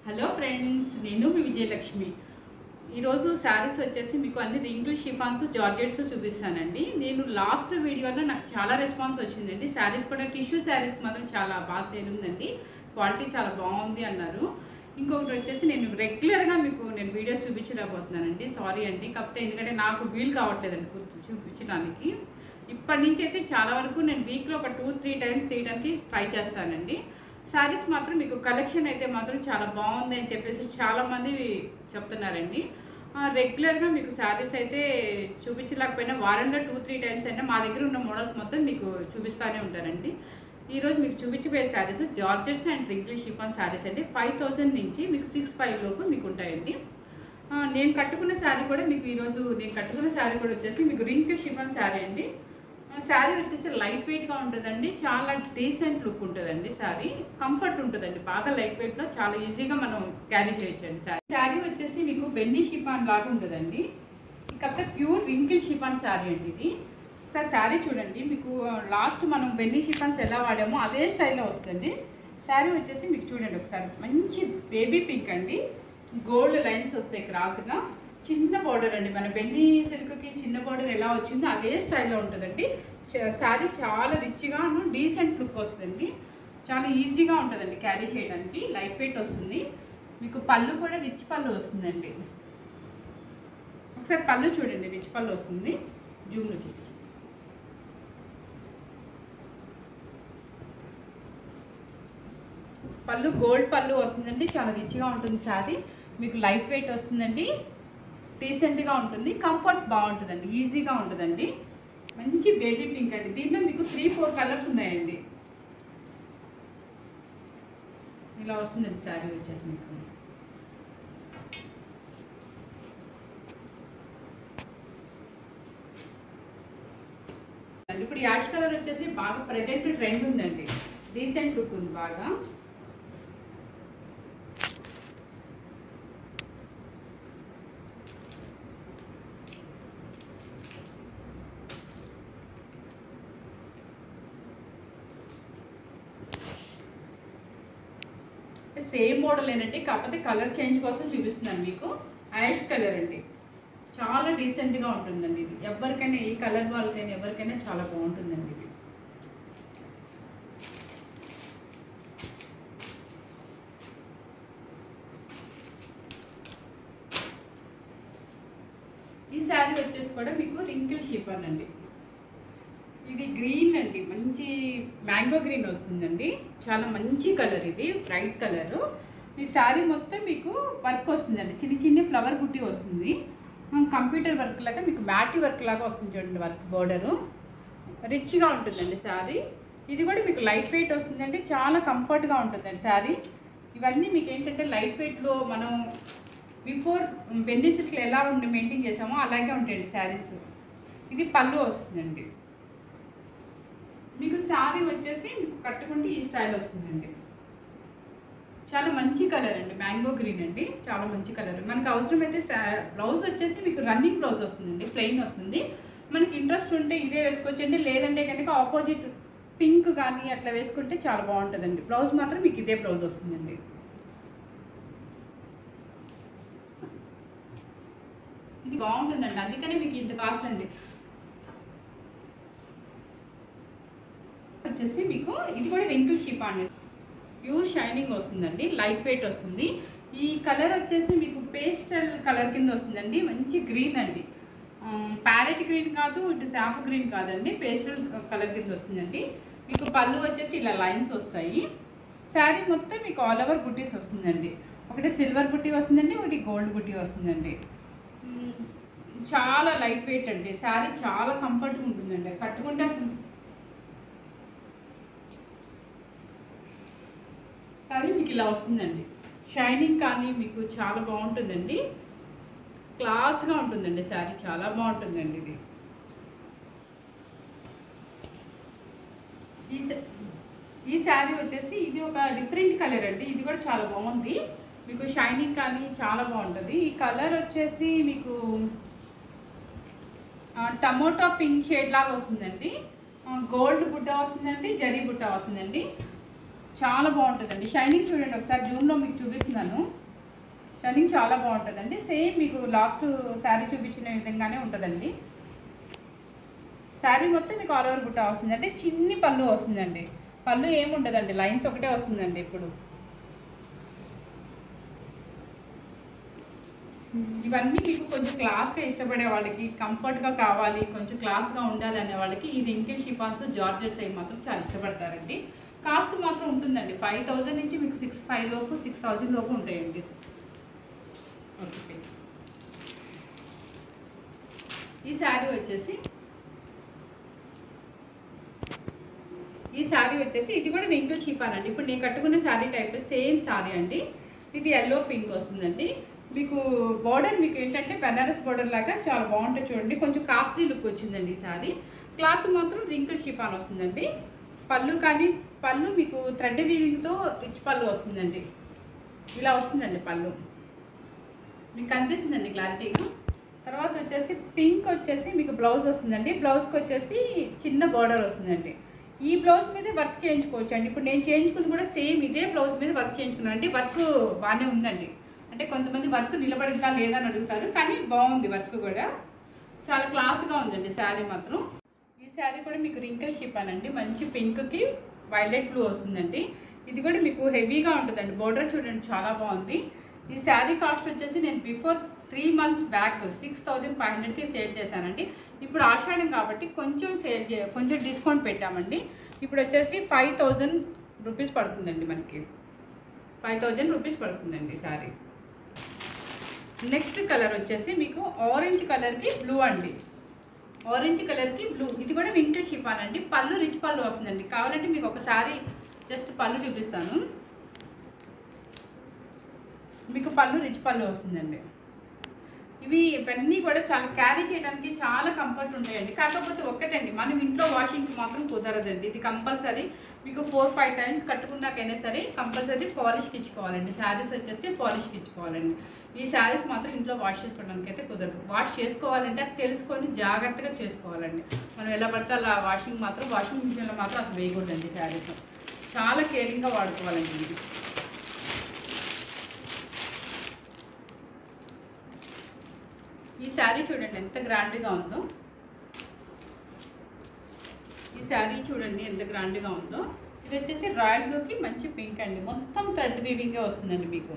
Hello friends, నేను మీ విజయలక్ష్మి. ఈరోజు శారీస్ వచ్చేసి మీకు అన్ని రింకిల్ షిఫాన్స్ జార్జెట్స్ చూపిస్తానండి. నేను లాస్ట్ వీడియోలో నాకు చాలా రెస్పాన్స్ వచ్చిందండి. శారీస్ కూడా టిష్యూ శారీస్ మాత్రం చాలా బాగా సేల్ ఉందండి, క్వాలిటీ చాలా బాగుంది అన్నారు. ఇంకొకటి వచ్చేసి నేను రెగ్యులర్గా మీకు వీడియోస్ చూపించలేకపోతున్నానండి, సారీ అండి. కాకపోతే ఎందుకంటే నాకు వీలు కావట్లేదండి చూపించడానికి. ఇప్పటి నుంచి అయితే చాలా వరకు నేను వీక్లో ఒక 2-3 టైమ్స్ తీయడానికి ట్రై చేస్తానండి. శారీస్ మాత్రం మీకు కలెక్షన్ అయితే మాత్రం చాలా బాగుంది అని చెప్పేసి చాలామంది చెప్తున్నారండి. రెగ్యులర్గా మీకు శారీస్ అయితే చూపించలేకపోయినా వారంలో 2-3 టైమ్స్ అయినా మా దగ్గర ఉన్న మోడల్స్ మొత్తం మీకు చూపిస్తూనే ఉంటారండి. ఈరోజు మీకు చూపించబోయే saris georgettes and wrinkle chiffon saris అండి. 5000 నుంచి మీకు 6,500 లోపు మీకు ఉంటాయండి. నేను కట్టుకున్న శారీ కూడా మీకు ఈరోజు నేను కట్టుకున్న శారీ కూడా వచ్చేసి మీకు రింకిల్ షిఫాన్ శారీ అండి. శారీ వచ్చేసి లైట్ వెయిట్గా ఉంటుందండి, చాలా డీసెంట్ లుక్ ఉంటుందండి. శారీ కంఫర్ట్ ఉంటుందండి, బాగా లైట్ వెయిట్లో చాలా ఈజీగా మనం క్యారీ చేయొచ్చండి. శారీ వచ్చేసి మీకు బెన్నీ షిఫాన్ లాగా ఉంటుందండి. కాకపోతే ప్యూర్ రింకిల్ షిఫాన్ శారీ అండి ఇది. సార్ శారీ చూడండి, మీకు లాస్ట్ మనం బెన్నీ షిఫాన్స్ ఎలా వాడామో అదే స్టైల్లో వస్తుంది. శారీ వచ్చేసి మీకు చూడండి ఒకసారి, మంచి బేబీ పింక్ అండి, గోల్డ్ లైన్స్ వస్తాయి క్రాస్గా, చిన్న బార్డర్ అండి. మన బెన్నీ సిల్క్కి చిన్న బార్డర్ ఎలా వచ్చిందో అదే స్టైల్లో ఉంటుందండి. శారీ చాలా రిచ్గా డీసెంట్ లుక్ వస్తుంది, చాలా ఈజీగా ఉంటుందండి క్యారీ చేయడానికి, లైట్ వెయిట్ వస్తుంది. మీకు పళ్ళు కూడా రిచ్ పళ్ళు వస్తుందండి. ఒకసారి పళ్ళు చూడండి, రిచ్ పళ్ళు వస్తుంది. జూమ్లో చూపించి పళ్ళు గోల్డ్ పళ్ళు వస్తుందండి, చాలా రిచ్గా ఉంటుంది శారీ. మీకు లైట్ వెయిట్ వస్తుందండి, డీసెంట్గా ఉంటుంది, కంఫర్ట్ బాగుంటుందండి, ఈజీగా ఉంటుందండి. మంచి బేబీ పింక్ అండి. దీంట్లో మీకు 3-4 కలర్స్ ఉన్నాయండి. ఇలా వస్తుందండి శారీ వచ్చేసి మీకు. ఇప్పుడు యాష్ కలర్ వచ్చేసి బాగా ప్రజెంట్ ట్రెండ్ ఉందండి, డీసెంట్ లుక్ ఉంది బాగా. సేమ్ మోడల్ ఏనండి, కాకపోతే కలర్ చేంజ్ కోసం చూపిస్తున్నాను మీకు. యాష్ కలర్ అండి, చాలా డీసెంట్గా ఉంటుందండి ఇది. ఎవరికైనా ఈ కలర్ వాళ్ళకైనా ఎవరికైనా చాలా బాగుంటుందండి ఇది. ఈ శారీ వచ్చేసి కూడా మీకు రింకిల్ షిఫాన్ అండి. ఇది గ్రీన్ అండి, మంచి మ్యాంగో గ్రీన్ వస్తుందండి, చాలా మంచి కలర్ ఇది, బ్రైట్ కలరు. ఈ శారీ మొత్తం మీకు వర్క్ వస్తుందండి, చిన్న చిన్న ఫ్లవర్ బుట్టి వస్తుంది, కంప్యూటర్ వర్క్ లాగా మీకు మ్యాటి వర్క్ లాగా వస్తుంది చూడండి, వర్క్ బోర్డరు రిచ్గా ఉంటుందండి శారీ. ఇది కూడా మీకు లైట్ వెయిట్ వస్తుందండి, చాలా కంఫర్ట్గా ఉంటుందండి శారీ. ఇవన్నీ మీకు ఏంటంటే లైట్ వెయిట్లో మనం బిఫోర్ బెన్నీ సిల్క్లో ఎలా ఉండి మెయింటైన్ చేసామో అలాగే ఉంటాయండి శారీస్. ఇది పళ్ళు వస్తుందండి. మీకు శారీ వచ్చేసి మీకు కట్టుకుంటే ఈ స్టైల్ వస్తుందండి, చాలా మంచి కలర్ అండి, మ్యాంగో గ్రీన్ అండి, చాలా మంచి కలర్. మనకు అవసరమైతే బ్లౌజ్ వచ్చేసి మీకు రన్నింగ్ బ్లౌజ్ వస్తుందండి, ప్లెయిన్ వస్తుంది. మనకి ఇంట్రెస్ట్ ఉంటే ఇదే వేసుకోవచ్చండి, లేదంటే కనుక ఆపోజిట్ పింక్ కానీ అట్లా వేసుకుంటే చాలా బాగుంటుందండి. బ్లౌజ్ మాత్రం మీకు ఇదే బ్లౌజ్ వస్తుందండి. ఇది బాగుంటుందండి, అందుకనే మీకు ఇంత కాస్ట్ అండి. వచ్చేసి మీకు ఇది కూడా రింకిల్ షిఫాన్, ప్యూర్ షైనింగ్ వస్తుందండి, లైట్ వెయిట్ వస్తుంది. ఈ కలర్ వచ్చేసి మీకు పేస్టల్ కలర్ కింద వస్తుందండి, మంచి గ్రీన్ అండి, ప్యారెట్ గ్రీన్ కాదు, ఇటు శాంపు గ్రీన్ కాదండి, పేస్టల్ కలర్ కింద వస్తుందండి. మీకు పళ్ళు వచ్చేసి ఇలా లైన్స్ వస్తాయి. శారీ మొత్తం మీకు ఆల్ ఓవర్ బుట్టీస్ వస్తుందండి, ఒకటి సిల్వర్ బుట్టి వస్తుందండి, ఒకటి గోల్డ్ బుట్టి వస్తుందండి. చాలా లైట్ వెయిట్ అండి, శారీ చాలా కంఫర్ట్గా ఉంటుందండి, కట్టుకుంటే శారీ మీకు ఇలా వస్తుందండి. షైనింగ్ కానీ మీకు చాలా బాగుంటుందండి, క్లాస్గా ఉంటుందండి శారీ, చాలా బాగుంటుందండి ఇది. ఈ శారీ వచ్చేసి ఇది ఒక డిఫరెంట్ కలర్ అండి, ఇది కూడా చాలా బాగుంది, మీకు షైనింగ్ కానీ చాలా బాగుంటుంది. ఈ కలర్ వచ్చేసి మీకు టమోటా పింక్ షేడ్ లాగా వస్తుందండి, గోల్డ్ బుట్ట వస్తుందండి, జరీ బుట్ట వస్తుందండి, చాలా బాగుంటుందండి. షైనింగ్ చూడండి ఒకసారి జూమ్లో మీకు చూపిస్తున్నాను. రన్నింగ్ చాలా బాగుంటుందండి. సేమ్ మీకు లాస్ట్ శారీ చూపించిన విధంగానే ఉంటుందండి. శారీ మొత్తం మీకు ఆల్ ఓవర్ బుట్ట వస్తుంది. అంటే చిన్ని పళ్ళు వస్తుందండి. పళ్ళు ఏముండదండి, లైన్స్ ఒకటే వస్తుందండి. ఇప్పుడు ఇవన్నీ మీకు కొంచెం క్లాస్గా ఇష్టపడే వాళ్ళకి, కంఫర్ట్గా కావాలి, కొంచెం క్లాస్గా ఉండాలి అనే వాళ్ళకి ఈ రింకిల్ షిఫాన్స్ జార్జెట్స్ అవి మాత్రం చాలా ఇష్టపడతారండి. కాస్ట్ మాత్రం ఉంటుందండి 5000 నుంచి మీకు 65 లోపు 6000 లోపు ఉంటాయండి. ఓకే, ఈ శారీ వచ్చేసి ఇది కూడా రింకిల్ షిఫాన్ అండి. ఇప్పుడు నేను కట్టుకున్న శారీ టైప్ సేమ్ శారీ అండి. ఇది ఎల్లో పింక్ వస్తుందండి. మీకు బార్డర్ మీకు ఏంటంటే బెనారస్ బార్డర్ లాగా చాలా బాగుంటుంది చూడండి. కొంచెం కాస్ట్లీ లుక్ వచ్చిందండి ఈ శారీ. క్లాత్ మాత్రం రింకిల్ షిఫాన్ వస్తుందండి. పళ్ళు కానీ పళ్ళు మీకు థ్రెడ్ వీవింగ్తో రిచ్ పళ్ళు వస్తుందండి. ఇలా వస్తుందండి పళ్ళు, మీకు కనిపిస్తుందండి క్లారిటీగా. తర్వాత వచ్చేసి పింక్ వచ్చేసి మీకు బ్లౌజ్ వస్తుందండి. బ్లౌజ్కి వచ్చేసి చిన్న బార్డర్ వస్తుందండి. ఈ బ్లౌజ్ మీద వర్క్ చేయించుకోవచ్చు అండి. ఇప్పుడు నేను చేయించుకుంది కూడా సేమ్ ఇదే బ్లౌజ్ మీద వర్క్ చేయించుకున్నాను అండి. వర్క్ బాగానే ఉందండి. అంటే కొంతమంది వర్క్ నిలబడిగా లేదని అడుగుతారు, కానీ బాగుంది వర్క్ కూడా. చాలా క్లాస్గా ఉందండి శారీ మాత్రం. ఈ శారీ కూడా మీకు రింకిల్ షిఫాన్ అండి. మంచి పింక్కి వైలెట్ బ్లూ వస్తుందండి. ఇది కూడా మీకు హెవీగా ఉంటుందండి. బోర్డర్ చూడండి చాలా బాగుంది. ఈ శారీ కాస్ట్ వచ్చేసి నేను బిఫోర్ 3 months బ్యాక్ 6500కి సేల్ చేశానండి. ఇప్పుడు ఆషాఢం కాబట్టి కొంచెం డిస్కౌంట్ పెట్టామండి. ఇప్పుడు వచ్చేసి 5000 రూపీస్ పడుతుందండి. మనకి 5000 రూపీస్ పడుతుందండి శారీ. నెక్స్ట్ కలర్ వచ్చేసి మీకు ఆరెంజ్ కలర్కి బ్లూ అండి. ఆరెంజ్ కలర్కి బ్లూ. ఇది కూడా రింకిల్ షిఫాన్ అండి. పళ్ళు రిచ్ పళ్ళు వస్తుందండి. కావాలంటే మీకు ఒకసారి జస్ట్ పళ్ళు చూపిస్తాను. మీకు పళ్ళు రిచ్ పళ్ళు వస్తుందండి. ఇవన్నీ కూడా చాలా క్యారీ చేయడానికి చాలా కంఫర్ట్ ఉంటాయండి. కాకపోతే ఒక్కటండి, మనం ఇంట్లో వాషింగ్కి మాత్రం కుదరదండి. ఇది కంపల్సరీ మీకు 4-5 టైమ్స్ కట్టుకున్నాకైనా సరే కంపల్సరీ పాలిష్కి ఇచ్చుకోవాలండి. శారీస్ వచ్చేసి పాలిష్కి ఇచ్చుకోవాలండి. ఈ శారీస్ మాత్రం ఇంట్లో వాష్ చేసుకోవడానికి అయితే కుదరదు. వాష్ చేసుకోవాలంటే అది తెలుసుకొని జాగ్రత్తగా చేసుకోవాలండి. మనం ఎలా పడితే అలా వాషింగ్ మిషన్లో మాత్రం అసలు వేయకూడదండి. శారీస్ చాలా కేరింగ్గా వాడుకోవాలండి. ఇది ఈ శారీ చూడండి ఎంత గ్రాండ్గా ఉందో. ఇది వచ్చేసి రాయల్ బ్లూకి మంచి పింక్ అండి. మొత్తం థ్రెడ్ వీవింగే వస్తుందండి. మీకు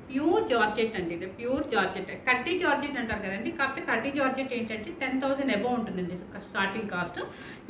ప్యూర్ జార్జెట్ అండి. ఇది ప్యూర్ జార్జెట్, కడ్డీ జార్జెట్ అంటారు కదండి. కాకపోతే కడ్డీ జార్జెట్ ఏంటంటే 10,000 అబౌవ్ ఉంటుందండి స్టార్టింగ్ కాస్ట్.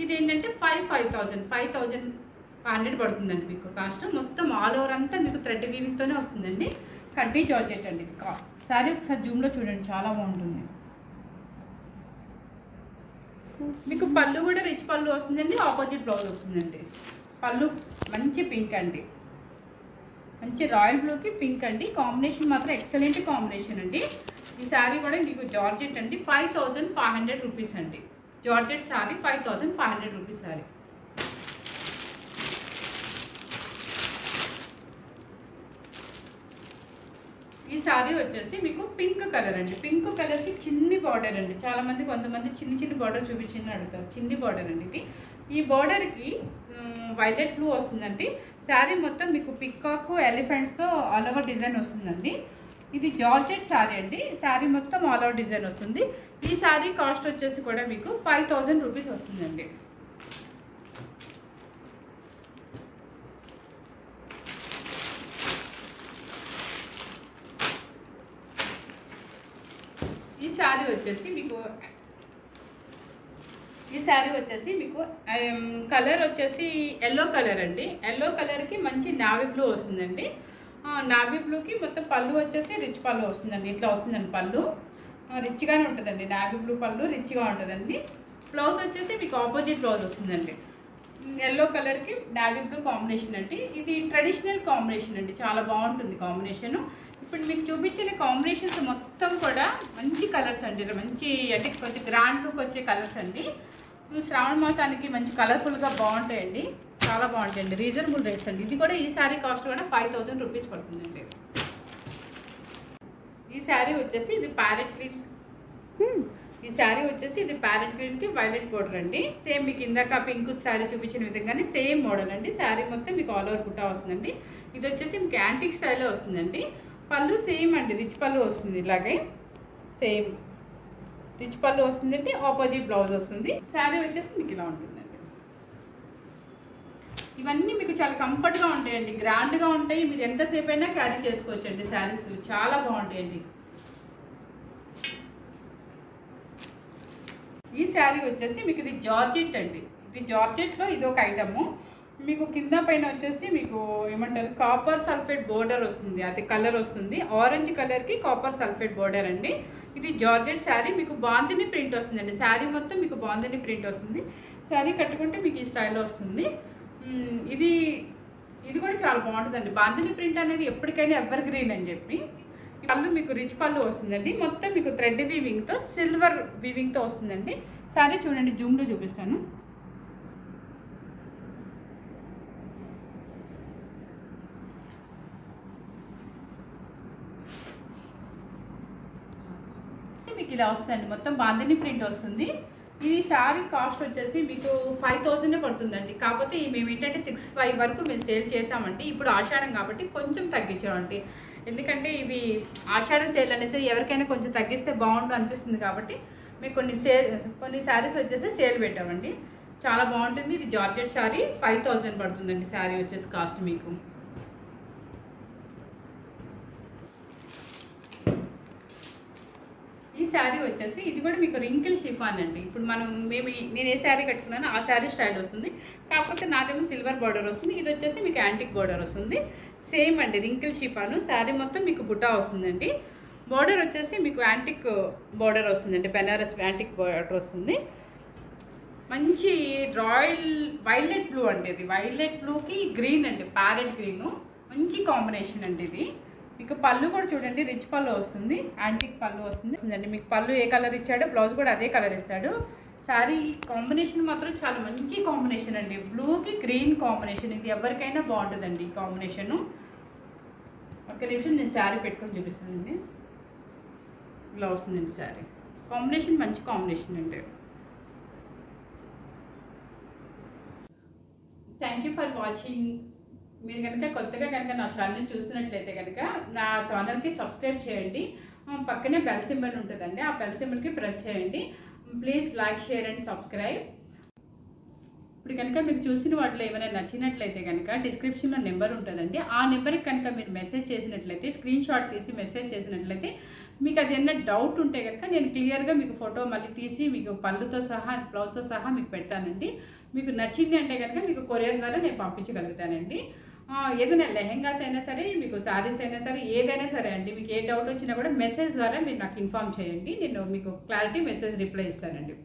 ఇది ఏంటంటే 5500 పడుతుందండి మీకు కాస్ట్. మొత్తం ఆల్ ఓవర్ అంతా మీకు థ్రెడ్ వీవింగ్తోనే వస్తుందండి. కడ్డీ జార్జెట్ అండి. ఇది శారీ ఒకసారి జూమ్లో చూడండి చాలా బాగుంటుంది. మీకు పళ్ళు కూడా రిచ్ పళ్ళు వస్తుందండి. ఆపోజిట్ బ్లౌజ్ వస్తుందండి. పళ్ళు మంచి పింక్ అండి. మంచి రాయల్ బ్లూకి పింక్ అండి. కాంబినేషన్ మాత్రం ఎక్సలెంట్ కాంబినేషన్ అండి. ఈ శారీ కూడా మీకు జార్జెట్ అండి. 5500 రూపీస్ అండి. Georgette sari 5500 rupees sari. ఈ శారీ వచ్చేసి మీకు పింక్ కలర్ అండి. పింక్ కలర్కి చిన్ని బార్డర్ అండి. కొంతమంది చిన్ని బార్డర్ చూపించింది అడుగుతారు. చిన్ని బార్డర్ అండి ఇది. ఈ బార్డర్కి వైలెట్ బ్లూ వస్తుందండి. శారీ మొత్తం మీకు పికాక్ ఎలిఫెంట్స్తో ఆల్ ఓవర్ డిజైన్ వస్తుందండి. ఇది జార్జెట్ శారీ అండి. శారీ మొత్తం ఆల్ ఓవర్ డిజైన్ వస్తుంది. ఈ శారీ కాస్ట్ వచ్చేసి కూడా మీకు 5000 రూపీస్ వస్తుందండి. ఈ శారీ వచ్చేసి మీకు కలర్ వచ్చేసి ఎల్లో కలర్ అండి. ఎల్లో కలర్కి మంచి నావీ బ్లూ వస్తుందండి. నావీ బ్లూకి మొత్తం పళ్ళు వచ్చేసి రిచ్ పళ్ళు వస్తుందండి. ఇట్లా వస్తుందండి. పళ్ళు రిచ్గానే ఉంటుందండి. నావీ బ్లూ పళ్ళు రిచ్గా ఉంటుందండి. బ్లౌజ్ వచ్చేసి మీకు ఆపోజిట్ బ్లౌజ్ వస్తుందండి. ఎల్లో కలర్కి నావీ బ్లూ కాంబినేషన్ అండి. ఇది ట్రెడిషనల్ కాంబినేషన్ అండి. చాలా బాగుంటుంది కాంబినేషను. ఇప్పుడు మీకు చూపించిన కాంబినేషన్స్ మొత్తం కూడా మంచి కలర్స్ అండి. మంచి అంటే కొంచెం గ్రాండ్ లుక్ వచ్చే కలర్స్ అండి. శ్రావణ మాసానికి మంచి కలర్ఫుల్గా బాగుంటాయండి. చాలా బాగుంటాయండి. రీజనబుల్ రేట్స్ అండి. ఇది కూడా ఈ శారీ కాస్ట్ కూడా 5000 రూపీస్ పడుతుందండి. ఈ శారీ వచ్చేసి ఇది ప్యారెట్ గ్రీన్కి వైలెట్ బోర్డర్ అండి. సేమ్ మీకు ఇందాక పింక్ శారీ చూపించిన విధంగానే సేమ్ మోడల్ అండి. శారీ మొత్తం మీకు ఆల్ ఓవర్ బుట్టా వస్తుందండి. ఇది వచ్చేసి మీకు యాంటిక్ స్టైల్లో వస్తుందండి. పళ్ళు సేమ్ అండి, రిచ్ పళ్ళు వస్తుంది. ఇలాగే సేమ్ రిచ్ పళ్ళు వస్తుందండి, ఆపోజిట్ బ్లౌజ్ వస్తుంది. శారీ వచ్చేసి మీకు ఇలా ఉంటుందండి. ఇవన్నీ మీకు చాలా కంఫర్ట్గా ఉంటాయండి, గ్రాండ్గా ఉంటాయి. మీరు ఎంతసేపు అయినా క్యారీ చేసుకోవచ్చు అండి. శారీస్ చాలా బాగుంటాయండి. ఈ శారీ వచ్చేసి మీకు ఇది జార్జెట్ అండి. ఇది జార్జెట్లో ఇది ఒక ఐటము. మీకు కింద పైన వచ్చేసి మీకు ఏమంటారు కాపర్ సల్ఫేట్ బోర్డర్ వస్తుంది. అది కలర్ వస్తుంది, ఆరెంజ్ కలర్కి కాపర్ సల్ఫేట్ బోర్డర్ అండి. ఇది జార్జెట్ శారీ, మీకు బాందిని ప్రింట్ వస్తుందండి. శారీ మొత్తం మీకు బాందిని ప్రింట్ వస్తుంది. శారీ కట్టుకుంటే మీకు ఈ స్టైల్లో వస్తుంది. ఇది కూడా చాలా బాగుంటుందండి. బాందిని ప్రింట్ అనేది ఎప్పటికైనా ఎవర్ గ్రీన్ అని చెప్పి. పళ్ళు మీకు రిచ్ పళ్ళు వస్తుందండి. మొత్తం మీకు థ్రెడ్ వీవింగ్తో, సిల్వర్ వీవింగ్తో వస్తుందండి. శారీ చూడండి, జూమ్లో చూపిస్తాను. మీకు ఇలా వస్తుందండి, మొత్తం బాందిని ప్రింట్ వస్తుంది. ఈ శారీ కాస్ట్ వచ్చేసి మీకు 5000 పడుతుందండి. కాకపోతే మేము ఏంటంటే 65 వరకు మేము సేల్ చేసామండి. ఇప్పుడు ఆషాఢం కాబట్టి కొంచెం తగ్గించామండి. ఎందుకంటే ఇవి ఆషాఢం సేల్ అనేసి ఎవరికైనా కొంచెం తగ్గిస్తే బాగుండు అనిపిస్తుంది కాబట్టి మీకు కొన్ని శారీస్ వచ్చేసి సేల్ పెట్టామండి. చాలా బాగుంటుంది. ఇది జార్జెట్ శారీ 5000 పడుతుందండి. శారీ వచ్చేసి కాస్ట్ మీకు. ఈ శారీ వచ్చేసి ఇది కూడా మీకు రింకిల్ షిఫాన్ అండి. ఇప్పుడు నేను ఏ శారీ కట్టుకున్నానో ఆ శారీ స్టైల్ వస్తుంది. కాకపోతే నాదేమో సిల్వర్ బార్డర్ వస్తుంది. ఇది వచ్చేసి మీకు యాంటిక్ బార్డర్ వస్తుంది. సేమ్ అండి, రింకిల్ షిఫాను. శారీ మొత్తం మీకు బుట్టా వస్తుందండి. బార్డర్ వచ్చేసి మీకు యాంటిక్ బార్డర్ వస్తుందండి, బెనారస్ యాంటిక్ బార్డర్ వస్తుంది. మంచి రాయల్ వైలెట్ బ్లూ అండి. ఇది వైలెట్ బ్లూకి గ్రీన్ అండి, ప్యారెట్ గ్రీన్. మంచి కాంబినేషన్ అండి ఇది. మీకు పళ్ళు కూడా చూడండి, రిచ్ పళ్ళు వస్తుంది, యాంటిక్ పళ్ళు వస్తుంది. మీకు పళ్ళు ఏ కలర్ ఇచ్చాడో బ్లౌజ్ కూడా అదే కలర్ ఇస్తాడు. శారీ కాంబినేషన్ మాత్రం చాలా మంచి కాంబినేషన్ అండి. బ్లూకి గ్రీన్ కాంబినేషన్, ఇది ఎవరికైనా బాగుంటుందండి ఈ కాంబినేషను. ఒక నిమిషం నేను శారీ పెట్టుకొని చూపిస్తానండి. ఇలా వస్తుందండి శారీ కాంబినేషన్, మంచి కాంబినేషన్ అండి. Thank you for watching. మీరు కనుక కొత్తగా కనుక నా ఛానల్ చూసినట్లయితే కనుక నా ఛానల్కి సబ్స్క్రైబ్ చేయండి. పక్కనే బెల్ సింబల్ ఉంటుందండి, ఆ బెల్ సింబల్కి ప్రెస్ చేయండి. Please like, share and subscribe. ఇప్పుడు కనుక మీకు చూసిన వాటిలో ఏమైనా నచ్చినట్లయితే కనుక డిస్క్రిప్షన్లో నెంబర్ ఉంటుందండి. ఆ నెంబర్కి కనుక మీరు మెసేజ్ చేసినట్లయితే, స్క్రీన్ షాట్ తీసి మెసేజ్ చేసినట్లయితే, మీకు అది ఏమైనా డౌట్ ఉంటే కనుక నేను క్లియర్గా మీకు ఫోటో మళ్ళీ తీసి మీకు పళ్ళుతో సహా బ్లౌజ్తో సహా మీకు పెడతానండి. మీకు నచ్చింది అంటే కనుక మీకు కొరియర్ ద్వారా నేను పంపించగలుగుతానండి. ఏదైనా లెహెంగాస్ అయినా సరే, మీకు శారీస్ అయినా సరే, ఏదైనా సరే అండి. మీకు ఏ డౌట్ వచ్చినా కూడా మెసేజ్ ద్వారా మీరు నాకు ఇన్ఫామ్ చేయండి. నేను మీకు క్లారిటీ మెసేజ్ రిప్లై ఇస్తానండి.